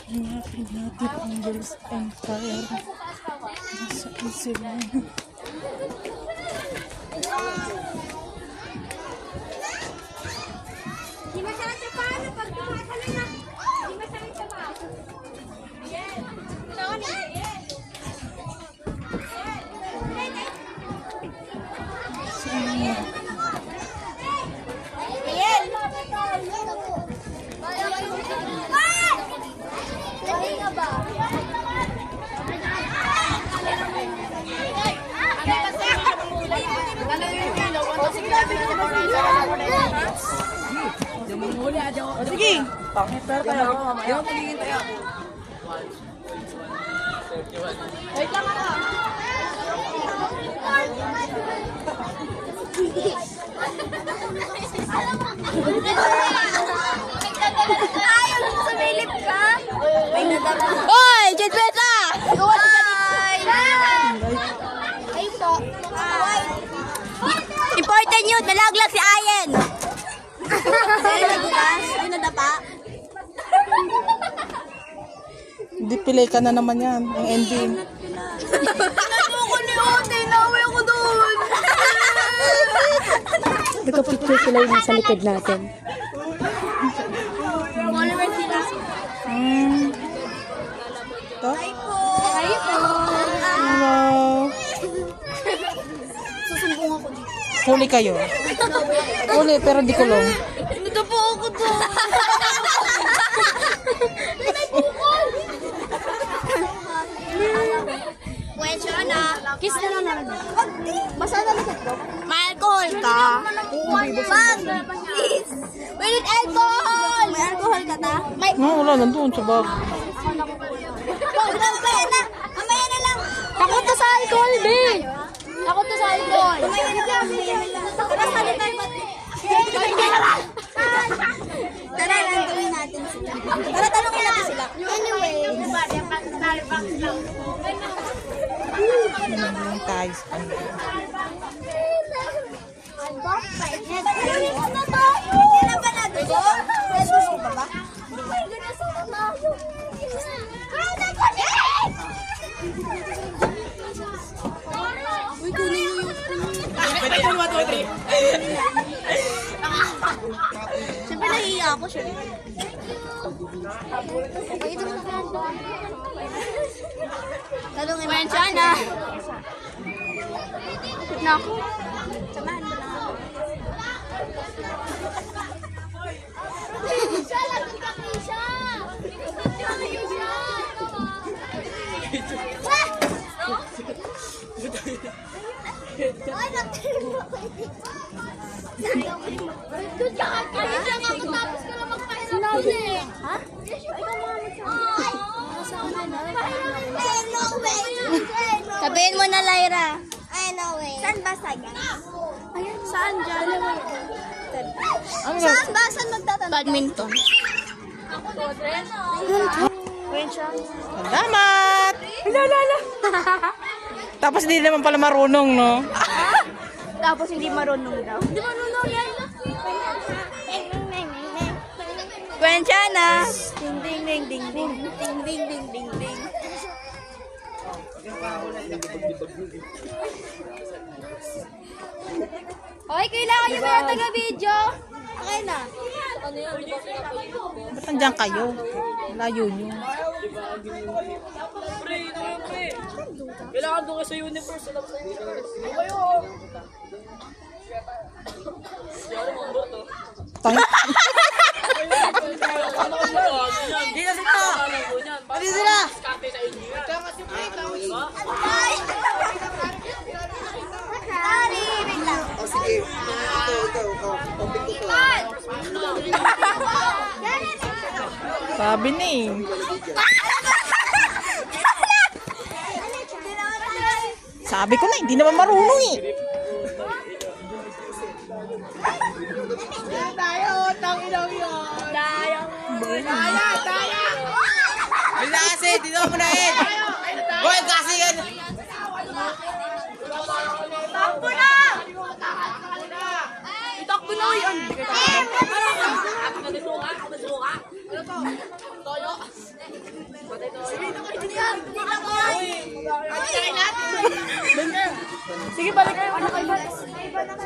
Hanapin natin ang Girls Empire. Nasaan sila? Di masarap sa paano pag tumatalon na. Di masarap sa paano. Yes. Sige! Pakipar ka lang. Yung magiging tayo. Wait lang ako. Ayaw mo sumilip ka? Hoy! Jet Peta! Hoy! Ay po. Important yun! Nalaglag si Ayen! Ay, nagulas? Ay, nadapa? Hindi, pilay ka na naman yan. Ang ending. Tinanong ko ni Ote, naway ako doon. Nagka-picture sila yung sa likod natin. Follower sila. Ito? Hi po. Hi po. Hello. Susumbong ako dito. Huli kayo. Huli, pero di kulong. Nadapo ako doon. May bukol. Wensya na. Kiss na lang naman. Basa na likod ko. May alcohol ka? Wag! Please! We need alcohol! May alcohol ka ta? May... Wala, nandun sa bag. Mamaya na! Mamaya na lang! Takot na sa alcohol, be! Takot na sa alcohol! Mamaya na lang! Tara, salita yung Tara, tanungin natin sila. Tara, tanungin natin sila. Anyway. Nandun tayo sa kanila. Tanungin mo na to! Hindi na ba natin ito? Gusto ba ba? Oh my goodness, so tayo. Uy, kunin mo yung... Siyempre nahihiya ako siya. Talungin mo. Wensya na. Naku. Samahan mo lang ako. Siya, lagot ka siya. Ay, nagtiro ko. Doon ka kaya siya nga matapos ka lang magpahiram. Sinabi eh. Ha? Sabihin mo na, Lyra. Ay, no way. Saan ba sagay? Ayan, saan dyan? Saan ba? Saan magtatanong? Badminton. Salamat! Lala! Tapos hindi naman pala marunong, no? Tapos hindi marunong daw. Hindi marunong yan. Kwensya na. Ding ding ding ding ding. Ding ding ding ding ding. Oy, kailangan nyo ba yung taga-video? Okay na. Ba't nandiyan kayo? Layo nyo. Kailangan doon ka sa universe. Alam sa universe. Tang... Dito sila! Dito sila! Kante sa inyo. Ay! Sorry, wait lang. Oh, sige. Ito. Topic ko to. Sabi ni. Sabi ko na, hindi naman marunong eh. Wala kasi, dito mo na eh! Boy, kasi yan! Takbo na! Itakbo na yan! Sige, balik kayo.